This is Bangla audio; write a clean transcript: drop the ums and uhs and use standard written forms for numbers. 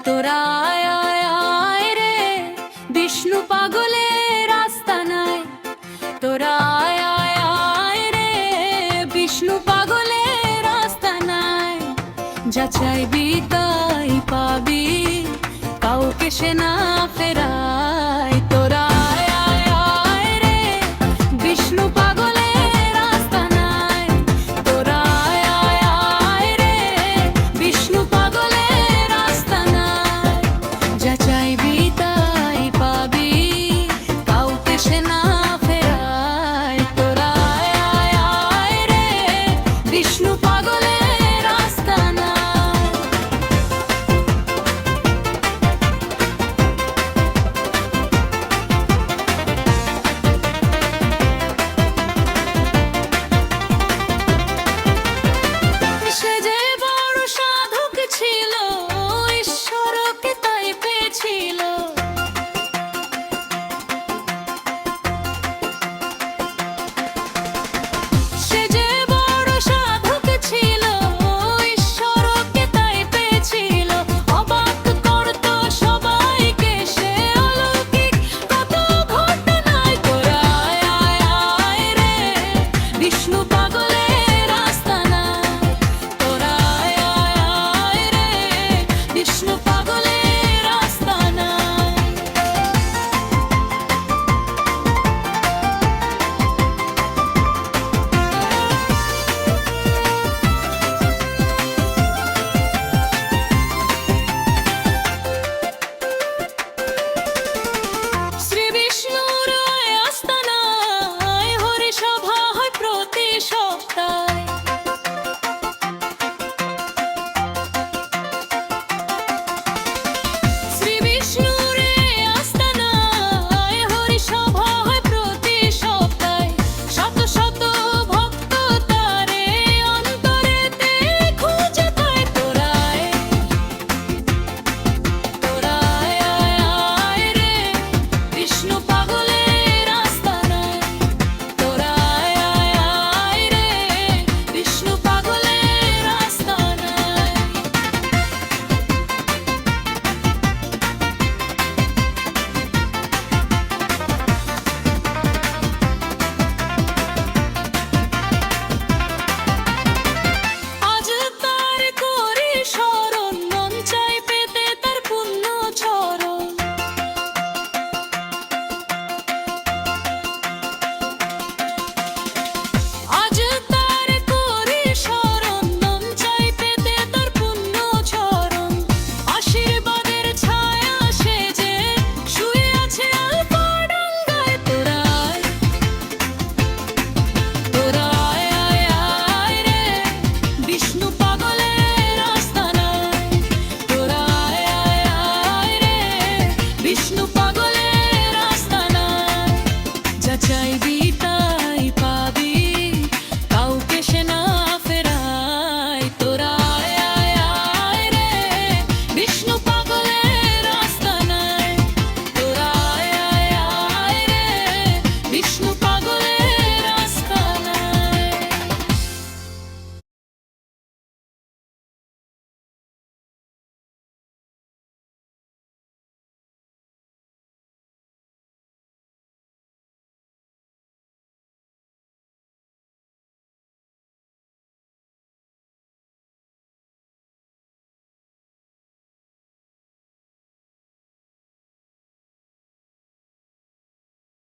তোরা আয় আয় আয় রে, বিষ্ণু পাগলের আস্তানায়। তোরা আয় আয় আয় রে, বিষ্ণু পাগলের আস্তানায়। যা চাইবি তাই পাবি, কাউকে সে না ফেরায়। তোরা আয় আয় আয় রে, বিষ্ণু পাগলের আস্তানায়। তোরা আয় আয় আয় রে, বিষ্ণু পাগলের আস্তানায়। যা চাইবি তাই পাবি, কাউকে সে না ফেরায়। তোরা আয় আয় আয় রে, বিষ্ণু পাগলের আস্তানায়। সে যে বড় সাধক ছিল, ঈশ্বরকে তাই পেয়েছিল। সে যে বড় সাধক ছিল, ঈশ্বরকে তাই পেয়েছিল। অবাক করত সবাইকে সে অলৌকিক কত ঘটনায়। তোরা আয় আয় আয় রে, বিষ্ণু পাগলের আস্তানায়। তোরা আয় আয় আয় রে, বিষ্ণু পাগলের আস্তানায়। শ্রী বিষ্ণুর আস্তানায় হরি সভা হয় প্রতি সপ্তাহে। শ্রী বিষ্ণুর আস্তানায় হরি সভা হয় প্রতি সপ্তাহে। শত শত ভক্ত তারে অন্তরেতে খুঁজে পায়। তোরা আয় আয় আয় রে, বিষ্ণু পাগলের আস্তানায়। তোরা আয় আয় আয় রে, বিষ্ণু পাগলের আস্তানায়। আজ তার করি স্মরণ, মন চাই পেতে তার পুণ্য চরণ। আজ তার করি স্মরণ, মন চাই পেতে তার পুণ্য চরণ। আশীর্বাদের ছায়া সে যে শুয়ে আছে আলপডাঙ্গায়। তোরা আয় আয় আয় রে, বিষ্ণু পাগলের আস্তানায়। তোরা আয় আয় আয় রে, বিষ্ণু পাগলের আস্তানায়। যা চাইবি তাই পাবি, কাউকে সে না